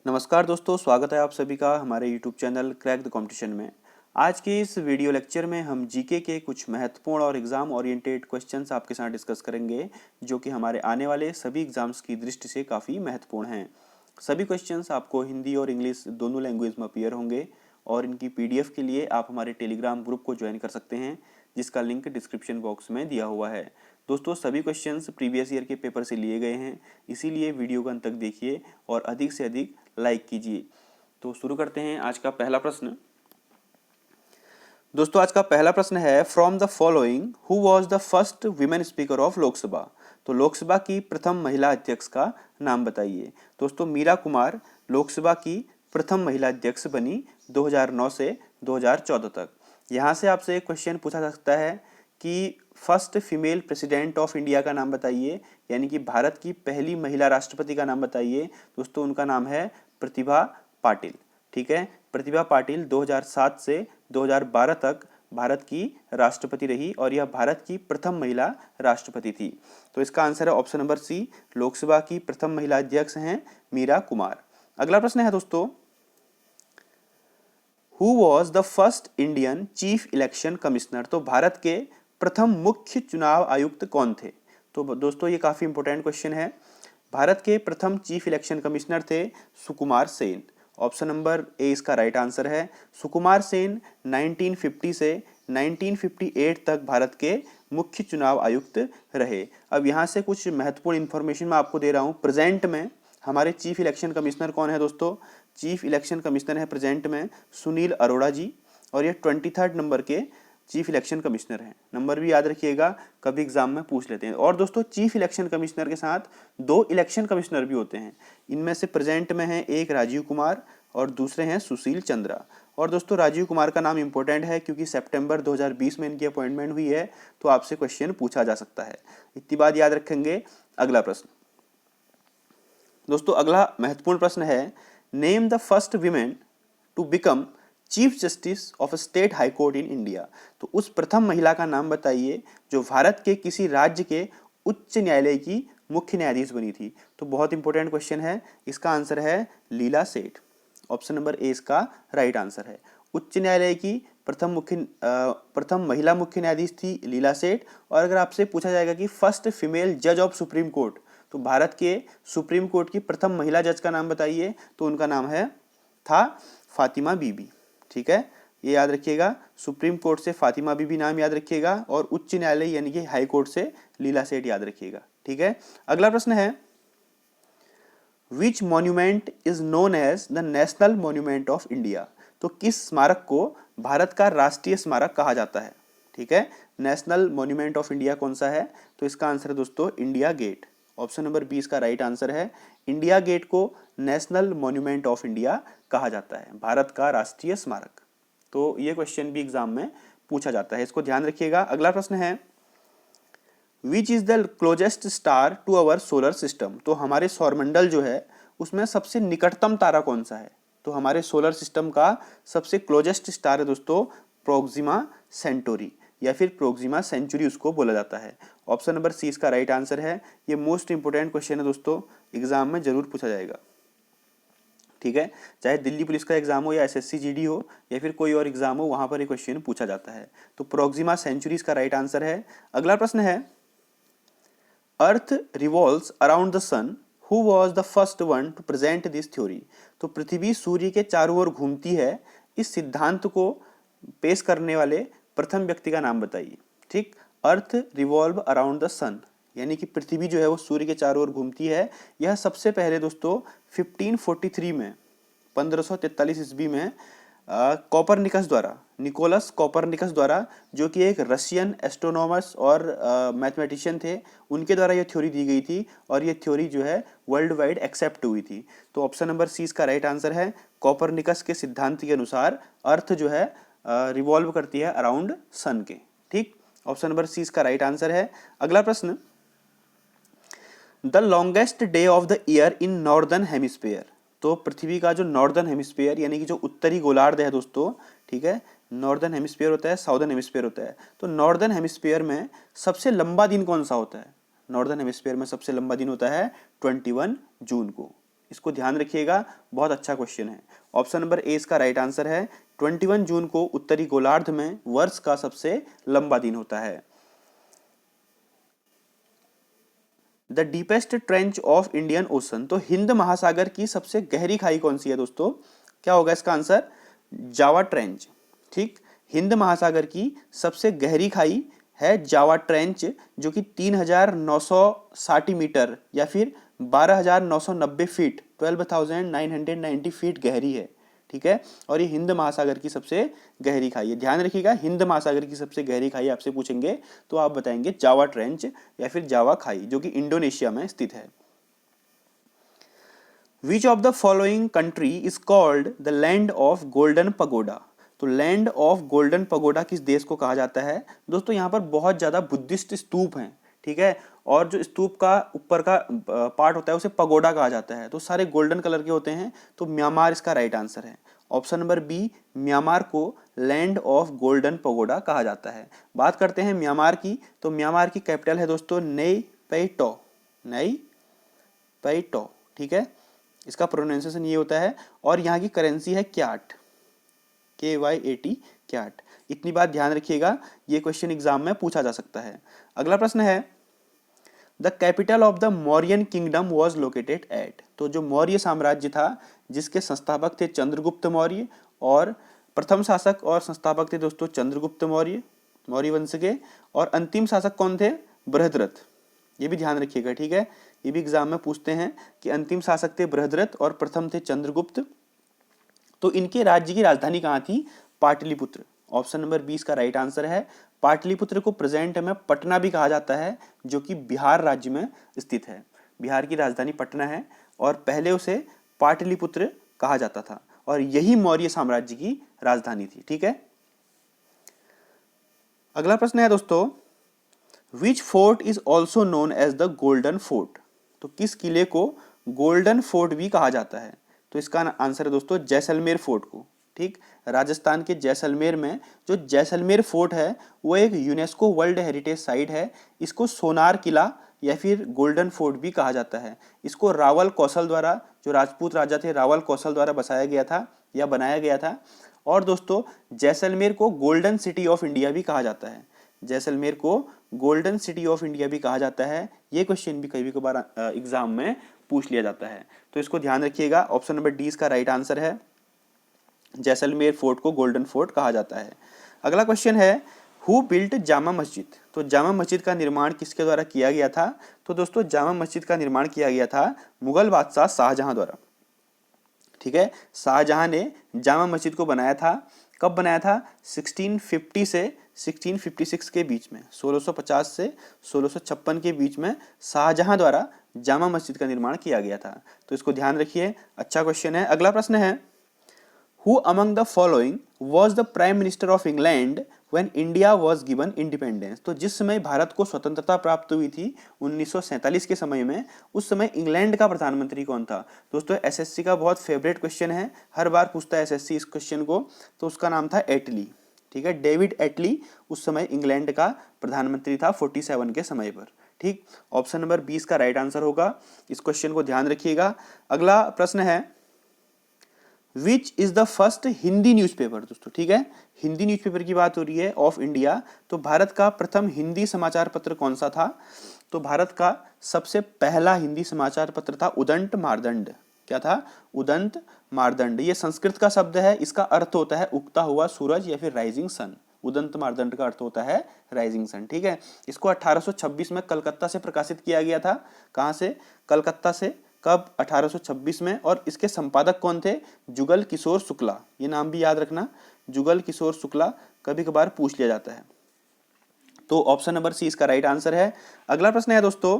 नमस्कार दोस्तों, स्वागत है आप सभी का हमारे YouTube channel crack the competition में। आज के इस वीडियो लेक्चर में हम जीके के कुछ महत्वपूर्ण और एग्जाम ओरिएंटेड क्वेश्चंस आपके साथ डिस्कस करेंगे, जो कि हमारे आने वाले सभी एग्जाम्स की दृष्टि से काफ़ी महत्वपूर्ण हैं। सभी क्वेश्चंस आपको हिंदी और इंग्लिश दोनों लैंग्वेज में अपीयर होंगे और इनकी PDF के लिए आप हमारे टेलीग्राम ग्रुप को ज्वाइन कर सकते हैं, जिसका लिंक डिस्क्रिप्शन बॉक्स में दिया हुआ है। दोस्तों, सभी क्वेश्चंस प्रीवियस ईयर के पेपर से लिए गए हैं, इसीलिए वीडियो को अंत तक देखिए और अधिक से अधिक लाइक कीजिए। तो शुरू करते हैं आज का पहला प्रश्न। दोस्तों, आज का पहला प्रश्न है, from the following who was the first women speaker of Lok Sabha. तो लोकसभा की प्रथम महिला अध्यक्ष का नाम बताइए। दोस्तों, मीरा कुमार लोकसभा की प्रथम महिला अध्यक्ष बनी 2009 से 2014 तक। यहाँ से आपसे एक क्वेश्चन पूछा जा सकता है कि first female president of India का नाम बताइए, यानी कि भारत की पहली महिला राष्ट्रपति का नाम बताइए। दोस्तों, उनका नाम है प्रतिभा पाटिल। ठीक है, प्रतिभा पाटिल 2007 से 2012 तक भारत की राष्ट्रपति रही और यह भारत की प्रथम महिला राष्ट्रपति थी। तो इसका आंसर है ऑप्शन नंबर सी, लोकसभा की प्रथम महिला अध्यक्ष हैं मीरा कुमार। अगला प्रश्न है दोस्तों, who was the first Indian chief election commissioner. तो भारत के प्रथम मुख्य चुनाव आयुक्त कौन थे। तो दोस्तों, ये काफी इंपॉर्टेंट क्वेश्चन है। भारत के प्रथम चीफ इलेक्शन कमिश्नर थे Sukumar Sen. Option number A इसका राइट आंसर है। सुकुमार सेन 1950 से 1958 तक भारत के मुख्य चुनाव आयुक्त रहे। अब यहाँ से कुछ महत्वपूर्ण इंफॉर्मेशन मैं आपको दे रहा हूँ। प्रेजेंट में हमारे चीफ इलेक्शन कमिश्नर कौन है दोस्तों। चीफ इलेक्शन कमिश्नर है प्रेजेंट में सुनील अरोड़ा जी, और ये 23rd नंबर के चीफ इलेक्शन कमिश्नर हैं। नंबर भी याद रखिएगा, कभी एग्जाम में पूछ लेते हैं। और दोस्तों, चीफ इलेक्शन कमिश्नर के साथ 2 इलेक्शन कमिश्नर भी होते हैं। इनमें से प्रेजेंट में है एक राजीव कुमार और दूसरे हैं सुशील चंद्रा। और दोस्तों, राजीव कुमार का नाम इंपॉर्टेंट है क्योंकि सितंबर 2020 में इनकी अपॉइंटमेंट हुई है, तो आपसे क्वेश्चन पूछा जा सकता है। इतनी बात याद रखेंगे। अगला प्रश्न दोस्तों, अगला महत्वपूर्ण प्रश्न है, name the first women to become chief justice of state high court in India. तो उस प्रथम महिला का नाम बताइए जो भारत के किसी राज्य के उच्च न्यायालय की मुख्य न्यायाधीश बनी थी। तो बहुत इंपॉर्टेंट क्वेश्चन है, इसका आंसर है लीला सेठ। ऑप्शन नंबर ए इसका राइट आंसर है। उच्च न्यायालय की प्रथम महिला मुख्य न्यायाधीश थी लीला सेठ। और अगर आपसे पूछा जाएगा कि फर्स्ट फीमेल जज ऑफ सुप्रीम कोर्ट, तो भारत के सुप्रीम कोर्ट की प्रथम महिला जज का नाम बताइए, तो उनका नाम था फातिमा बीबी। ठीक है, ये याद रखिएगा, सुप्रीम कोर्ट से फातिमा बीबी नाम याद रखिएगा और उच्च न्यायालय यानी कि हाई कोर्ट से लीला सेठ याद रखिएगा। ठीक है, अगला प्रश्न है, which monument is known as the national monument of India. तो किस स्मारक को भारत का राष्ट्रीय स्मारक कहा जाता है। ठीक है, नेशनल मॉन्यूमेंट ऑफ इंडिया कौन सा है। तो इसका आंसर है दोस्तों इंडिया गेट। ऑप्शन नंबर 20 का राइट आंसर है। इंडिया गेट को नेशनल मॉन्यूमेंट ऑफ इंडिया कहा जाता है, भारत का राष्ट्रीय स्मारक। तो ये क्वेश्चन भी एग्जाम में पूछा जाता है, इसको ध्यान रखिएगा। अगला प्रश्न है, which is the closest star to our solar system. तो हमारे सौरमंडल जो है उसमें सबसे निकटतम तारा कौन सा है। तो हमारे सोलर सिस्टम का सबसे क्लोजेस्ट स्टार है दोस्तों प्रोक्सिमा सेंटोरी, या फिर प्रोक्सिमा सेंचुरी उसको बोला जाता है। ऑप्शन नंबर सी इसका राइट आंसर है। ये मोस्ट इंपोर्टेंट क्वेश्चन है दोस्तों, एग्जाम में जरूर पूछा जाएगा। ठीक है, चाहे दिल्ली पुलिस का एग्जाम हो या SSC GD हो या फिर कोई और एग्जाम हो, वहां पर ये क्वेश्चन पूछा जाता है। तो प्रोक्सिमा सेंचुरी इसका राइट आंसर है। अगला प्रश्न है, earth revolves around the sun, who was the first one to present this theory. तो पृथ्वी सूर्य के चारों ओर घूमती है, इस सिद्धांत को पेश करने वाले प्रथम व्यक्ति का नाम बताइए। ठीक, अर्थ रिवॉल्व अराउंड द सन, यानी कि पृथ्वी जो है वो सूर्य के चारों ओर घूमती है। यह सबसे पहले दोस्तों 1543 में 1543 ईस्वी में कॉपरनिकस द्वारा, निकोलस कॉपरनिकस द्वारा, जो कि एक रशियन एस्ट्रोनॉमर्स और मैथमेटिशियन थे, उनके द्वारा यह थ्योरी दी गई थी और यह थ्योरी जो है वर्ल्ड वाइड एक्सेप्ट हुई थी। तो ऑप्शन नंबर सी इसका राइट आंसर है। कॉपरनिकस के सिद्धांत के अनुसार अर्थ जो है रिवॉल्व करती है अराउंड सन के। ठीक, ऑप्शन नंबर सी इसका राइट आंसर है। अगला प्रश्न, the longest day of the year in northern hemisphere. तो पृथ्वी का जो नॉर्दर्न हेमिस्फीयर यानी कि जो उत्तरी गोलार्ध है दोस्तों, ठीक है, नॉर्दर्न हेमिस्फीयर होता है, साउदर्न हेमिस्फीयर होता है। तो नॉर्दर्न हेमिस्फीयर में सबसे लंबा दिन कौन सा होता है। नॉर्दर्न हेमिस्फीयर में सबसे लंबा दिन होता है 21 जून को। इसको ध्यान रखिएगा, बहुत अच्छा क्वेश्चन है। ऑप्शन नंबर ए इसका राइट आंसर है। 21 जून को उत्तरी गोलार्ध में वर्ष का सबसे लंबा दिन होता है। The deepest trench of Indian ocean, तो हिंद महासागर की सबसे गहरी खाई कौन सी है दोस्तों? क्या होगा इसका आंसर? Java trench. ठीक, हिंद महासागर की सबसे गहरी खाई है जावा ट्रेंच, जो कि 3960 मीटर या फिर 12,990 फीट, 12,990 फीट गहरी है। ठीक है, और ये हिंद महासागर की सबसे गहरी खाई है। ध्यान रखिएगा, हिंद महासागर की सबसे गहरी खाई आपसे पूछेंगे तो आप बताएंगे जावा ट्रेंच या फिर जावा खाई, जो कि इंडोनेशिया में स्थित है। Which of the following country is called the land of golden pagoda, तो लैंड ऑफ गोल्डन पगोडा किस देश को कहा जाता है? दोस्तों यहाँ पर बहुत ज्यादा बुद्धिस्ट स्तूप हैं, ठीक है, और जो स्तूप का ऊपर का पार्ट होता है उसे पगोडा कहा जाता है, तो सारे गोल्डन कलर के होते हैं, तो म्यांमार इसका राइट आंसर है। ऑप्शन नंबर बी, म्यांमार को लैंड ऑफ गोल्डन पगोडा कहा जाता है। बात करते हैं म्यांमार की, तो म्यांमार की कैपिटल है दोस्तों नई पैटो, नई पैटो, ठीक है, इसका प्रोनाउंसिएशन ये होता है, और यहाँ की करेंसी है क्याट, KYAT, क्याट। इतनी बात ध्यान रखिएगा, ये क्वेश्चन एग्जाम में पूछा जा सकता है। अगला प्रश्न है, the capital of the Mauryan kingdom was located at, तो जो मौर्य साम्राज्य था जिसके संस्थापक थे चंद्रगुप्त मौर्य, और प्रथम शासक और संस्थापक थे दोस्तों चंद्रगुप्त मौर्य, मौर्य वंश के, और अंतिम शासक कौन थे? बृहद्रथ। ये भी ध्यान रखिएगा, ठीक है, ये भी एग्जाम में पूछते हैं कि अंतिम शासक थे बृहद्रथ और प्रथम थे चंद्रगुप्त। तो इनके राज्य की राजधानी कहाँ थी? पाटलिपुत्र। ऑप्शन नंबर 20 का राइट आंसर है। पाटलिपुत्र को प्रेजेंट में पटना भी कहा जाता है, जो कि बिहार राज्य में स्थित है। बिहार की राजधानी पटना है और पहले उसे पाटलिपुत्र कहा जाता था, और यही मौर्य साम्राज्य की राजधानी थी। ठीक है, अगला प्रश्न है दोस्तों, which fort is also known as the golden fort, तो किस किले को गोल्डन फोर्ट भी कहा जाता है? तो इसका आंसर है दोस्तों जैसलमेर फोर्ट को। ठीक, राजस्थान के जैसलमेर में जो जैसलमेर फोर्ट है वो एक यूनेस्को वर्ल्ड हेरिटेज साइट है। इसको सोनार किला या फिर गोल्डन फोर्ट भी कहा जाता है। इसको रावल कौशल द्वारा, जो राजपूत राजा थे रावल कौशल द्वारा बसाया गया था या बनाया गया था। और दोस्तों जैसलमेर को गोल्डन सिटी ऑफ इंडिया भी कहा जाता है। जैसलमेर को गोल्डन सिटी ऑफ इंडिया भी कहा जाता है। ये क्वेश्चन भी कभी कभार एग्जाम में पूछ लिया जाता है, तो इसको ध्यान रखिएगा। ऑप्शन नंबर डी इसका राइट आंसर है। जैसलमेर फोर्ट को गोल्डन फोर्ट कहा जाता है। अगला क्वेश्चन है, हु बिल्ट जामा मस्जिद, तो जामा मस्जिद का निर्माण किसके द्वारा किया गया था? तो दोस्तों जामा मस्जिद का निर्माण किया गया था मुगल बादशाह शाहजहां द्वारा। ठीक है, शाहजहां ने जामा मस्जिद को बनाया था। कब बनाया था? 1650 से 1656 के बीच में, 1650 से 1656 के बीच में शाहजहां द्वारा जामा मस्जिद का निर्माण किया गया था। तो इसको ध्यान रखिए, अच्छा क्वेश्चन है। अगला प्रश्न है, Who among the following was the Prime Minister of England when India was given independence? तो जिस समय भारत को स्वतंत्रता प्राप्त हुई थी 1947 के समय में, उस समय इंग्लैंड का प्रधानमंत्री कौन था? दोस्तों एसएससी का बहुत फेवरेट क्वेश्चन है, हर बार पूछता है एसएससी इस क्वेश्चन को। तो उसका नाम था एटली। ठीक है, डेविड एटली उस समय इंग्लैंड का प्रधानमंत्री था 47 के समय पर। ठीक, ऑप्शन नंबर 20 का राइट आंसर होगा। इस क्वेश्चन को ध्यान रखिएगा। अगला प्रश्न है, which is the first Hindi newspaper? दोस्तों ठीक है, हिंदी न्यूज़पेपर की बात हो रही है ऑफ इंडिया। तो भारत का प्रथम हिंदी समाचार पत्र कौन सा था? तो भारत का सबसे पहला हिंदी समाचार पत्र था उदंत मार्दंड। क्या था? उदंत मार्दंड। ये संस्कृत का शब्द है, इसका अर्थ होता है उगता हुआ सूरज या फिर राइजिंग सन। उदंत मार्दंड का अर्थ होता है राइजिंग सन। ठीक है, इसको 1826 में कलकत्ता से प्रकाशित किया गया था। कहाँ से? कलकत्ता से। कब? 1826 में। और इसके संपादक कौन थे? जुगल किशोर शुक्ला। ये नाम भी याद रखना, जुगल किशोर शुक्ला, कभी कभार पूछ लिया जाता है। तो ऑप्शन नंबर सी इसका राइट आंसर है। अगला प्रश्न है दोस्तों,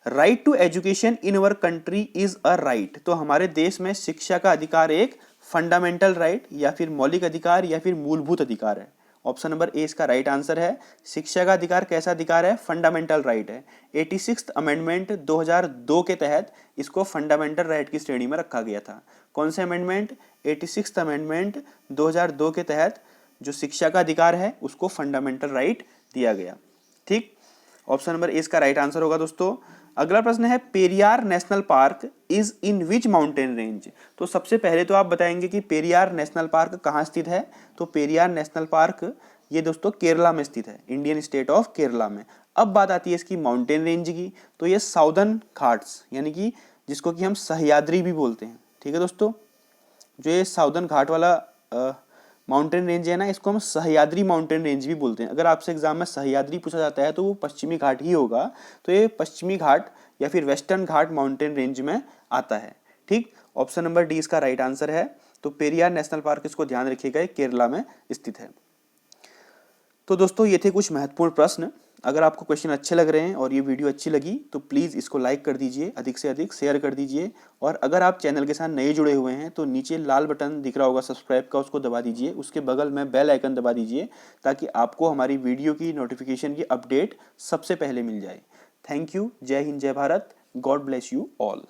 right to education in our country is a right, तो हमारे देश में शिक्षा का अधिकार एक फंडामेंटल राइट या फिर मौलिक अधिकार या फिर मूलभूत अधिकार है। ऑप्शन नंबर ए इसका राइट आंसर है। शिक्षा का अधिकार कैसा अधिकार है? फंडामेंटल राइट है। 86th अमेंडमेंट 2002 के तहत इसको फंडामेंटल राइट की श्रेणी में रखा गया था। कौन से अमेंडमेंट? 86th अमेंडमेंट 2002 के तहत जो शिक्षा का अधिकार है उसको फंडामेंटल राइट दिया गया। ठीक, ऑप्शन नंबर ए इसका राइट आंसर होगा दोस्तों। अगला प्रश्न है Periyar national park is in which mountain range. तो सबसे पहले तो आप बताएंगे कि पेरियार नेशनल पार्क कहाँ स्थित है। तो पेरियार नेशनल पार्क ये दोस्तों केरला में स्थित है, इंडियन स्टेट ऑफ केरला में। अब बात आती है इसकी माउंटेन रेंज की, तो ये साउदर्न घाट्स यानी कि जिसको कि हम सह्याद्री भी बोलते हैं, ठीक है दोस्तों। जो ये साउदर्न घाट वाला माउंटेन रेंज है ना, इसको हम सह्याद्री माउंटेन रेंज भी बोलते हैं। अगर आपसे एग्जाम में सह्याद्री पूछा जाता है तो वो पश्चिमी घाट ही होगा, तो ये पश्चिमी घाट या फिर वेस्टर्न घाट माउंटेन रेंज में आता है, ठीक। ऑप्शन नंबर डी इसका राइट आंसर है। तो पेरियार नेशनल पार्क, इसको ध्यान रखिएगा, ये केरला में स्थित है। तो दोस्तों ये थे कुछ महत्वपूर्ण प्रश्न। अगर आपको क्वेश्चन अच्छे लग रहे हैं और ये वीडियो अच्छी लगी तो प्लीज़ इसको लाइक कर दीजिए, अधिक से अधिक शेयर कर दीजिए। और अगर आप चैनल के साथ नए जुड़े हुए हैं तो नीचे लाल बटन दिख रहा होगा सब्सक्राइब का, उसको दबा दीजिए। उसके बगल में बेल आइकन दबा दीजिए ताकि आपको हमारी वीडियो की नोटिफिकेशन की अपडेट सबसे पहले मिल जाए। Thank you. जय हिंद, जय Bharat. God bless you all.